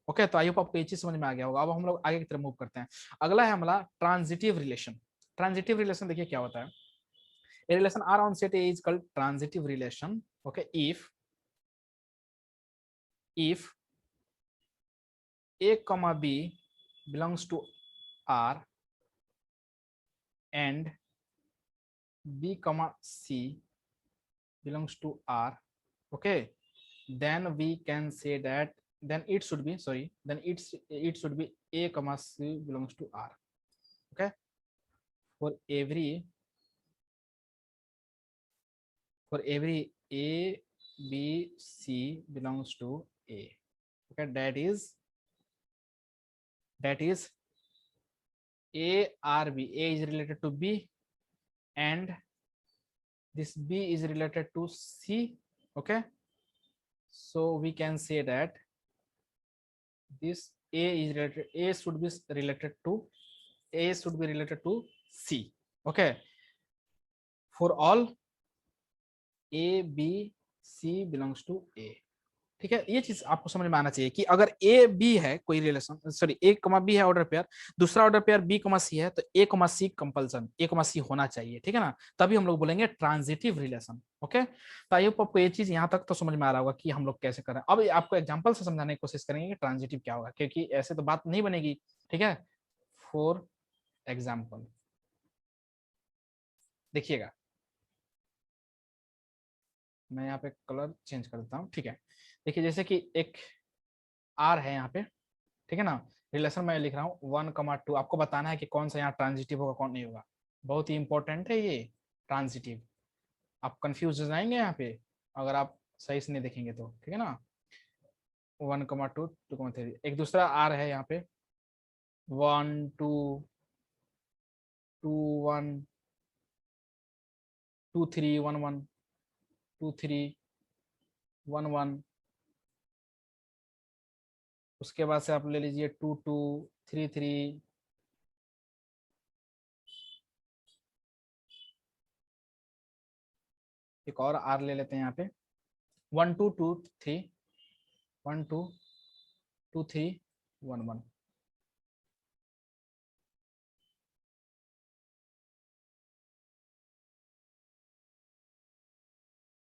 Okay, तो I hope आपको ये चीज समझ में आ गया होगा। अब हम लोग आगे की तरफ मूव करते हैं। अगला है हमारा ट्रांजिटिव रिलेशन। ट्रांजिटिव रिलेशन देखिए क्या होता है। A relation R on set A is called transitive relation. Okay, if A comma B belongs to R and B comma C belongs to R, okay, then we can say that then it should be then it should be A comma C belongs to R. Okay, for every A B C belongs to A. Okay, that is A R B. A is related to B and this B is related to C. Okay, so we can say that this A is related, A should be related to C. Okay, for all A B C belongs to A. ठीक है, ये चीज आपको समझ में आना चाहिए कि अगर ए बी है कोई रिलेशन, सॉरी ए कमा बी है ऑर्डर पेयर, दूसरा ऑर्डर पेयर बी कमा सी है, तो ए कमा सी कंपल्सन ए कमा सी होना चाहिए। ठीक है ना, तभी हम लोग बोलेंगे ट्रांजिटिव रिलेशन। ओके, तो आई होप आपको ये चीज यहाँ तक तो समझ में आ रहा होगा कि हम लोग कैसे करें। अब आपको एग्जाम्पल से समझाने की कोशिश करेंगे कि ट्रांजिटिव क्या होगा, क्योंकि ऐसे तो बात नहीं बनेगी। ठीक है, फॉर एग्जाम्पल देखिएगा, मैं यहाँ पे कलर चेंज कर देता हूँ। ठीक है, देखिए जैसे कि एक आर है यहाँ पे, ठीक है ना, रिलेशन मैं लिख रहा हूँ 1,2। आपको बताना है कि कौन सा यहाँ ट्रांजिटिव होगा कौन नहीं होगा, बहुत ही इंपॉर्टेंट है ये ट्रांजिटिव। आप कंफ्यूज हो जाएंगे यहाँ पे अगर आप सही से नहीं देखेंगे तो। ठीक है ना, 1,2 2,3, एक दूसरा आर है यहाँ पे 1 2 2 1 2 3 1 1 2 3 1 1। उसके बाद से आप ले लीजिए 2 2 3 3। एक और आर ले लेते हैं यहाँ पे 1 2 2 3 1 2 2 3 1 1।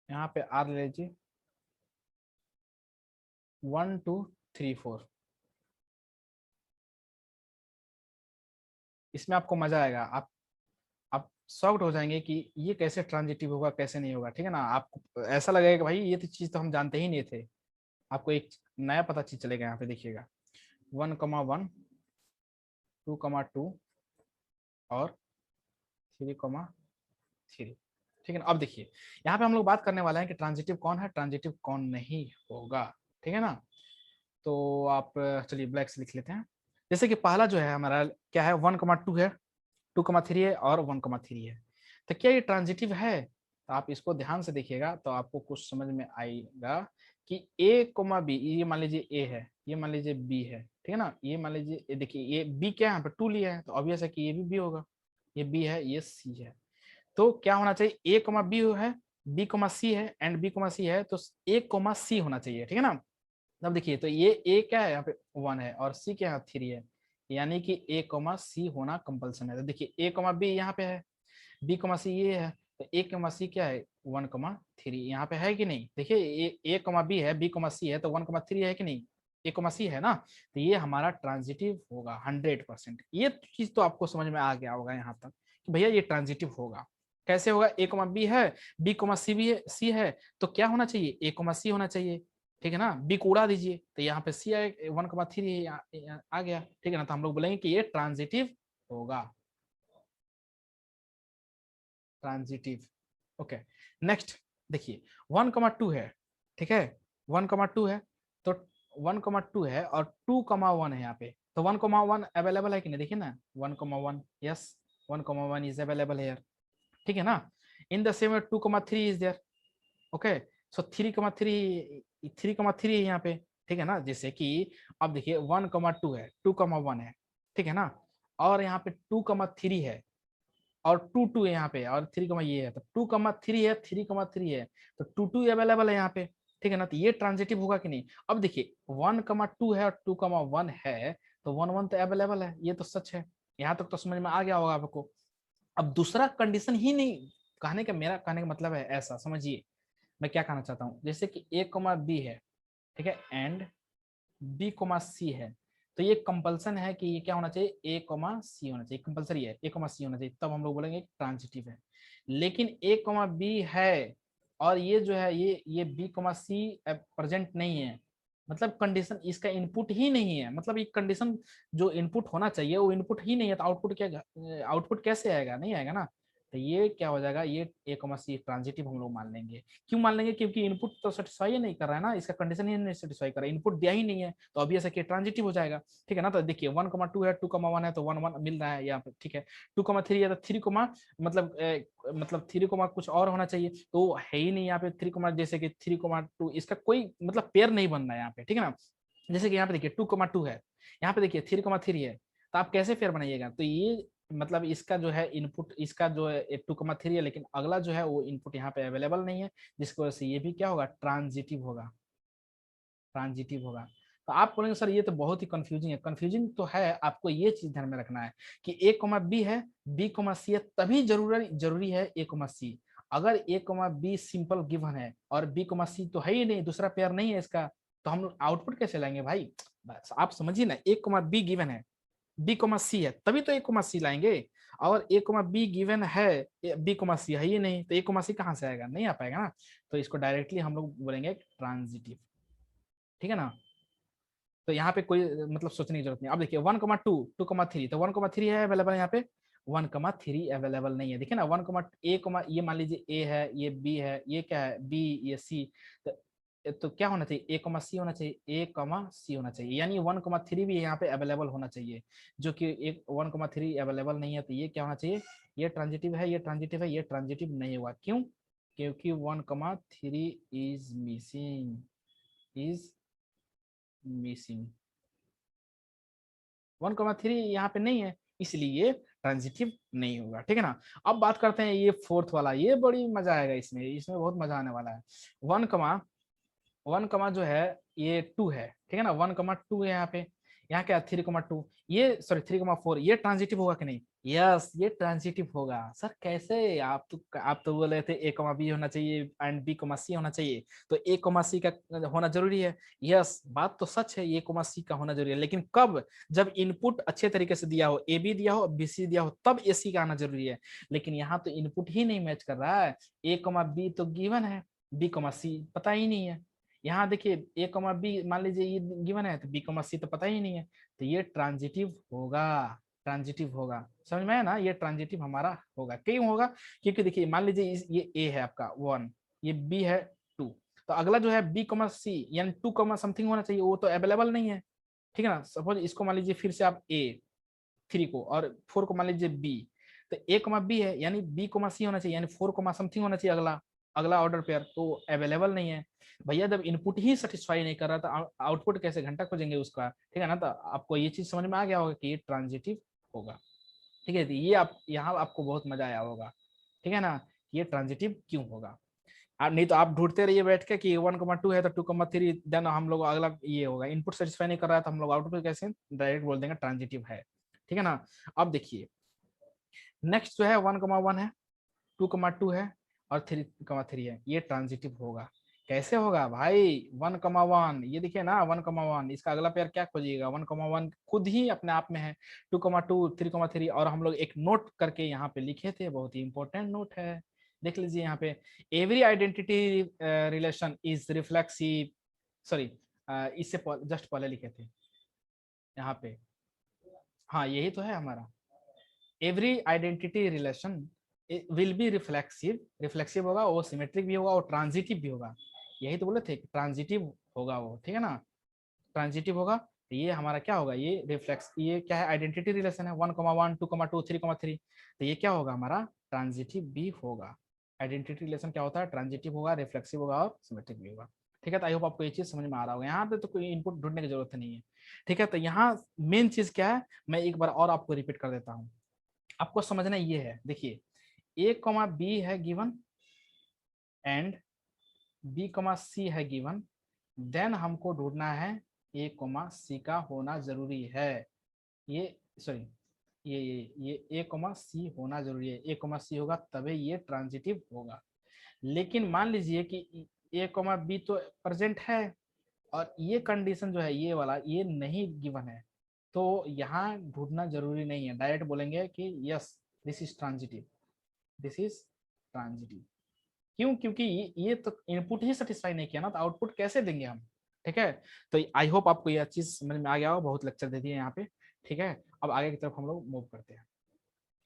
यहाँ पे आर ले लीजिए 1 2 3 4। इसमें आपको मजा आएगा, आप शॉक्ड हो जाएंगे कि ये कैसे ट्रांजिटिव होगा कैसे नहीं होगा। ठीक है ना, आपको ऐसा लगेगा कि भाई ये तो चीज तो हम जानते ही नहीं थे। आपको एक नया पता चीज चलेगा। यहाँ पे देखिएगा 1,1 2,2 और 3,3। ठीक है ना, अब देखिए यहाँ पे हम लोग बात करने वाले हैं कि ट्रांजिटिव कौन है ट्रांजिटिव कौन नहीं होगा। ठीक है ना, तो आप चलिए ब्लैक से लिख लेते हैं। जैसे कि पहला जो है हमारा क्या है 1,2 है, 2,3 है और 1,3 है। तो क्या ये ट्रांजिटिव है? तो आप इसको ध्यान से देखिएगा तो आपको कुछ समझ में आएगा कि ए कोमा बी, ये मान लीजिए ए है, ये मान लीजिए बी है। ठीक है ना, ये मान लीजिए ये देखिए ये बी क्या है यहाँ पे 2 लिया है, तो ऑब्वियस है कि ये भी बी होगा। ये बी है ये सी है, तो क्या होना चाहिए ए कोमा बी है, बी कोमा सी है एंड बी कोमा सी है, तो ए कोमा सी होना चाहिए। ठीक है ना, अब देखिए तो ये ए क्या है यहाँ पे 1 है और सी क्या है 3 है, यानी कि ए कोमा सी होना कंपल्सन है। तो देखिए ए कोमा बी यहाँ पे है, बी कोमा सी ये है, तो ए कोमा सी क्या है 1,3 यहाँ पे है कि नहीं। देखिए ए कोमा बी है, बी कोमा सी है, तो 1,3 है कि नहीं, ए कोमा सी है ना, तो ये हमारा ट्रांजिटिव होगा 100%। ये चीज तो आपको समझ में आ गया होगा यहाँ तक कि भैया ये ट्रांजिटिव होगा। कैसे होगा, ए कोमा बी है, बी कोमा सी भी है, सी है, तो क्या होना चाहिए ए कोमा सी होना चाहिए। ठीक है ना, बी को उड़ा दीजिए तो यहाँ पे सी आए 1,3 आ गया। ठीक है ना, तो हम लोग बोलेंगे कि ये ट्रांजिटिव होगा, ट्रांजिटिव। ओके, नेक्स्ट देखिए 1,2 है। ठीक है, 1,2 है, तो 1,2 है और 2,1 है यहाँ पे, तो 1,1 अवेलेबल है कि नहीं, देखिए ना 1,1, यस 1,1 इज अवेलेबल है। ठीक है ना, in the same 2,3 is there. Okay, so 3,3 है यहाँ पे। ठीक है ना, जैसे कि अब देखिए 1,2 है, 2,1 है। ठीक है ना, और यहाँ पे 2,3 है और 2 है यहाँ पे और 3, ये है, तो 2,3 है 3,3 है, तो 2 अवेलेबल है यहाँ पे। ठीक है ना, तो ये ट्रांजिटिव होगा कि नहीं। अब देखिए 1,2 है और 2,1 है, तो 1,1 तो अवेलेबल है, ये तो सच है। यहाँ तक तो समझ में आ गया होगा आपको। अब दूसरा कंडीशन ही नहीं, मेरा कहने का मतलब है ऐसा समझिए, मैं क्या कहना चाहता हूँ, जैसे कि ए कोमा बी है, ठीक है, एंड बी कोमा सी है, तो ये कंपल्सन है कि ये क्या होना चाहिए, ए कोमा सी होना चाहिए, कंपल्सरी है, ए कोमा सी होना चाहिए, तब हम लोग बोलेंगे ट्रांजिटिव है। लेकिन ए कोमा बी है और ये जो है ये बी कोमा सी प्रेजेंट नहीं है, मतलब कंडीशन इसका इनपुट ही नहीं है, मतलब ये कंडीशन जो इनपुट होना चाहिए वो इनपुट ही नहीं है, तो आउटपुट क्या, आउटपुट कैसे आएगा, नहीं आएगा ना। तो ये क्या हो जाएगा, ये ए कोमा सी ट्रांजिटिव हम लोग मान लेंगे। क्यों मान लेंगे, क्योंकि इनपुट तो सेटिस्फाई नहीं कर रहा है ना, इसका कंडीशन ही नहीं सेटिस्फाई कर रहा है, इनपुट दिया ही नहीं है, तो ऑब्वियस है कि ट्रांजिटिव हो जाएगा। ठीक है ना, तो देखिए 1,2 है, 2,1 है, तो 1,1 मिल रहा है यहाँ पे, ठीक है। 2,3 है तो 3, मतलब 3, कुछ और होना चाहिए, तो है ही नहीं यहाँ पे 3, जैसे कि 3,2, इसका कोई मतलब पेयर नहीं बन रहा है यहाँ पे, ठीक है ना। जैसे कि यहाँ पे देखिए 2,2 है, यहाँ पे देखिए 3,3 है, तो आप कैसे पेयर बनाइएगा, तो ये मतलब इसका जो है इनपुट, इसका जो है 2,3 है, लेकिन अगला जो है वो इनपुट यहाँ पे अवेलेबल नहीं है, जिसकी वजह से ये भी क्या होगा, ट्रांजिटिव होगा, ट्रांजिटिव होगा। तो आप बोलेंगे सर ये तो बहुत ही कंफ्यूजिंग है, कंफ्यूजिंग तो है, आपको ये चीज ध्यान में रखना है कि ए कोमा बी है, बी कोमा सी है, तभी जरूरी है ए कोमा सी। अगर ए कोमा बी सिंपल गिवन है और बी कोमा सी तो है ही नहीं, दूसरा पेयर नहीं है इसका, तो हम लोग आउटपुट कैसे लाएंगे भाई, बस आप समझिए ना, ए कोमा बी गिवन है, बी कोमा सी है, तभी तो ए कोमा सी लाएंगे। और ए कोमा बी गिवन है, बी कोमा सी है ही नहीं, तो ए कोमा सी कहाँ से आएगा, नहीं आ पाएगा ना, तो इसको डायरेक्टली हम लोग बोलेंगे ट्रांजिटिव, ठीक है ना। तो यहाँ पे कोई मतलब सोचने की जरूरत नहीं। अब देखिए 1,2, 2,3, तो 1,3 है अवेलेबल, यहाँ पे 1,3 अवेलेबल नहीं है, देखिए ना 1, ये मान लीजिए ए है, ये बी है, ये क्या है बी, ये सी, तो क्या होना चाहिए, ए कमा सी होना चाहिए, ए कमा सी होना चाहिए, यानी 1,3 भी यहाँ पे अवेलेबल होना चाहिए, जो कि एक 1,3 अवेलेबल नहीं है, तो ये क्या होना चाहिए, ये ट्रांजिटिव है, ये ट्रांजिटिव है, ये ट्रांजिटिव नहीं होगा, क्यों, क्योंकि 1,3 इज मिसिंग, इज मिसिंग, 1,3 यहाँ पे नहीं है, इसलिए ट्रांजिटिव नहीं होगा, ठीक है ना। अब बात करते हैं ये फोर्थ वाला, ये बड़ी मजा आएगा इसमें, इसमें बहुत मजा आने वाला है। 1, जो है ये 2 है, ठीक है ना, 1,2 है यहाँ पे, यहाँ क्या 3,2, ये सॉरी 3,4, ये ट्रांजिटिव होगा कि नहीं, यस ये ट्रांजिटिव होगा। सर कैसे, आप तो बोल रहे थे ए कमा बी होना चाहिए एंड बी कमा सी होना चाहिए, तो ए कमा सी का होना जरूरी है, यस बात तो सच है, ए कमा सी का होना जरूरी है, लेकिन कब, जब इनपुट अच्छे तरीके से दिया हो, ए बी दिया हो, बी सी दिया हो, तब ए सी का आना जरूरी है। लेकिन यहाँ तो इनपुट ही नहीं मैच कर रहा है, ए कमा बी तो गिवन है, बी कमा सी पता ही नहीं है। यहाँ देखिए ए कमा बी मान लीजिए ये गिवन है, तो बी कमा सी तो पता ही नहीं है, तो ये ट्रांजिटिव होगा, ट्रांजिटिव होगा, समझ में आया ना, ये ट्रांजिटिव हमारा होगा, क्यों होगा, क्योंकि देखिए मान लीजिए ये ए है आपका 1, ये बी है 2, तो अगला जो है बी कमा सी यानी 2 कमा समथिंग होना चाहिए, वो तो अवेलेबल नहीं है, ठीक है ना। सपोज इसको मान लीजिए फिर से आप ए 3 को और 4 को मान लीजिए बी, तो ए कमा बी है यानी बी कमा सी होना चाहिए, यानी 4 कमा समथिंग होना चाहिए अगला, अगला ऑर्डर पेयर, तो अवेलेबल नहीं है भैया, जब इनपुट ही सेटिस्फाई नहीं कर रहा तो आउटपुट कैसे घंटा खोजेंगे उसका, ठीक है ना। तो आपको ये चीज समझ में आ गया होगा कि ये ट्रांजिटिव होगा, ठीक है, तो ये आप यहाँ आपको बहुत मजा आया होगा, ठीक है ना, ये ट्रांजिटिव क्यों होगा। आप नहीं तो आप ढूंढते रहिए बैठ के कि 1,2 है तो 2,3, देन हम लोग अगला ये होगा, इनपुट सेटिस्फाई नहीं कर रहा है तो हम लोग आउटपुट कैसे डायरेक्ट बोल देंगे ट्रांजिटिव है, ठीक है ना। अब देखिए नेक्स्ट जो है 1,1 है, 2,2 है और 3,3 है, ये ट्रांजिटिव होगा, कैसे होगा भाई, 1,1 ये देखिए ना 1,1, इसका अगला पेयर क्या खोजिएगा, 1,1 खुद ही अपने आप में है, 2,2, 3,3, और हम लोग एक नोट करके यहाँ पे लिखे थे, बहुत ही इंपॉर्टेंट नोट है, देख लीजिए यहाँ पे, every identity relation is reflexive, sorry इससे जस्ट पहले लिखे थे यहाँ पे, हाँ यही तो है हमारा, every identity relation will be reflexive, reflexive होगा, वो सिमेट्रिक भी होगा और ट्रांजिटिव भी होगा, यही तो बोले थे ट्रांजिटिव होगा वो, ठीक है ना, ट्रांजिटिव होगा, तो ये हमारा क्या होगा, ये रिफ्लेक्स, ये क्या है आइडेंटिटी रिलेशन है, 1,1, 2,2, 3,3, तो ये क्या होगा हमारा ट्रांजिटिव भी होगा। आइडेंटिटी रिलेशन क्या होता है, ट्रांजिटिव होगा, रिफ्लेक्सिव होगा और सिमेट्रिक भी होगा, ठीक है। तो आई होप आपको ये चीज समझ में आ रहा होगा, यहाँ पे तो कोई इनपुट ढूंढने की जरूरत नहीं है, ठीक है। तो यहाँ मेन चीज क्या है, मैं एक बार और आपको रिपीट कर देता हूँ, आपको समझना ये है, देखिए ए कॉमा बी है गिवन एंड बी कॉमा सी है गिवन, देन हमको ढूंढना है ए कॉमा सी का होना जरूरी है। ये सॉरी ये ए कॉमा सी होना जरूरी है, ए कॉमा सी होगा तभी ये ट्रांजिटिव होगा। लेकिन मान लीजिए कि ए कॉमा बी तो प्रेजेंट है और ये कंडीशन जो है ये वाला ये नहीं गिवन है, तो यहाँ ढूंढना जरूरी नहीं है, डायरेक्ट बोलेंगे कि yes this is transitive, this is transitive. क्यों? क्योंकि ये तो इनपुट ही सेटिस्फाई नहीं किया ना, तो आउटपुट कैसे देंगे हम? ठीक है, तो आई होप आपको यह चीज समझ में आ गया हो, बहुत लेक्चर दे दिए यहाँ पे। ठीक है, अब आगे की तरफ हम लोग मूव करते हैं।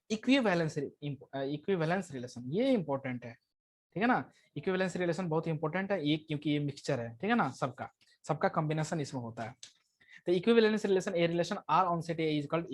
इक्विवेलेंस रिलेशन ये इंपॉर्टेंट है, ठीक है ना। इक्विवेलेंस रिलेशन बहुत इंपॉर्टेंट है ये, क्योंकि ये मिक्सचर है, ठीक है ना, सबका सबका कॉम्बिनेशन इसमें होता है। तो equivalence relation, a relation R on set A is called